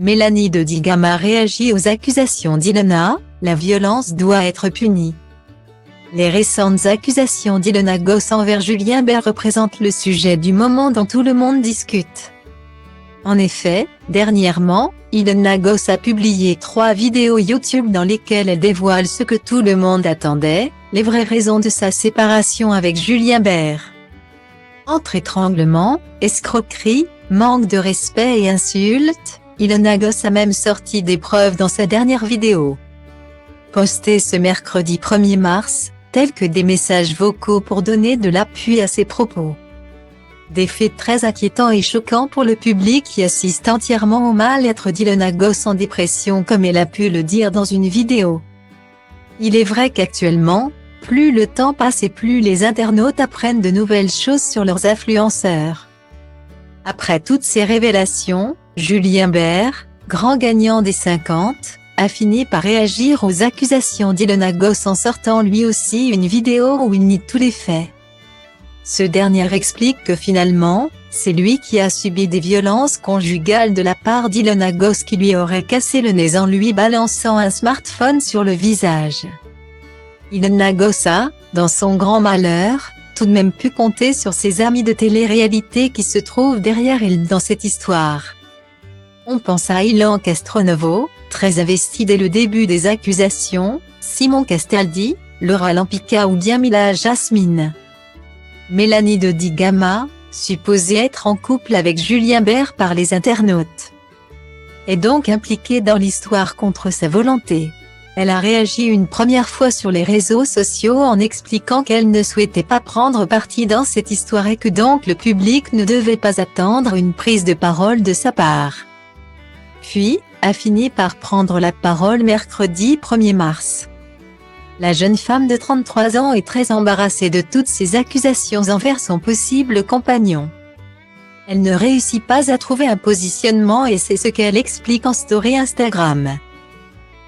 Mélanie de Digama réagit aux accusations d'Ilona, la violence doit être punie. Les récentes accusations d'Ilona Goss envers Julien Bert représentent le sujet du moment dont tout le monde discute. En effet, dernièrement, Ilona Goss a publié 3 vidéos YouTube dans lesquelles elle dévoile ce que tout le monde attendait, les vraies raisons de sa séparation avec Julien Bert. Entre étranglement, escroquerie, manque de respect et insultes, Ilona Goss a même sorti des preuves dans sa dernière vidéo. Postée ce mercredi 1er mars, tels que des messages vocaux pour donner de l'appui à ses propos. Des faits très inquiétants et choquants pour le public qui assiste entièrement au mal-être d'Ilona Goss en dépression comme elle a pu le dire dans une vidéo. Il est vrai qu'actuellement, plus le temps passe et plus les internautes apprennent de nouvelles choses sur leurs influenceurs. Après toutes ces révélations, Julien Bert, grand gagnant des 50, a fini par réagir aux accusations d'Ilona Goss en sortant lui aussi une vidéo où il nie tous les faits. Ce dernier explique que finalement, c'est lui qui a subi des violences conjugales de la part d'Ilona Goss qui lui aurait cassé le nez en lui balançant un smartphone sur le visage. Ilona Goss a, dans son grand malheur, tout de même pu compter sur ses amis de télé-réalité qui se trouvent derrière elle dans cette histoire. On pense à Ilan Castronovo, très investi dès le début des accusations, Simon Castaldi, Laura Lampica ou bien Mila Jasmine. Mélanie de Digama, supposée être en couple avec Julien Bert par les internautes, est donc impliquée dans l'histoire contre sa volonté. Elle a réagi une première fois sur les réseaux sociaux en expliquant qu'elle ne souhaitait pas prendre parti dans cette histoire et que donc le public ne devait pas attendre une prise de parole de sa part. Puis, a fini par prendre la parole mercredi 1er mars. La jeune femme de 33 ans est très embarrassée de toutes ces accusations envers son possible compagnon. Elle ne réussit pas à trouver un positionnement et c'est ce qu'elle explique en story Instagram.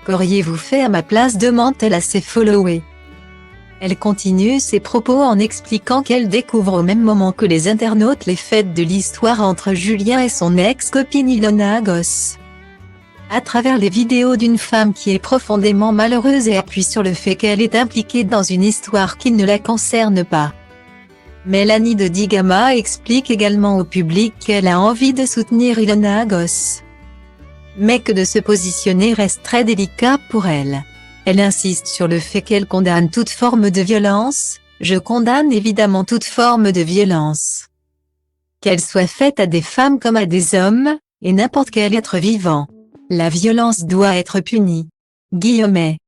Qu'auriez-vous fait à ma place demande-t-elle à ses followers. Elle continue ses propos en expliquant qu'elle découvre au même moment que les internautes les faits de l'histoire entre Julien et son ex-copine Ilona Goss. À travers les vidéos d'une femme qui est profondément malheureuse et appuie sur le fait qu'elle est impliquée dans une histoire qui ne la concerne pas. Mélanie de Digama explique également au public qu'elle a envie de soutenir Ilona Goss, mais que de se positionner reste très délicat pour elle. Elle insiste sur le fait qu'elle condamne toute forme de violence, je condamne évidemment toute forme de violence. Qu'elle soit faite à des femmes comme à des hommes, et n'importe quel être vivant. La violence doit être punie. Guillemets.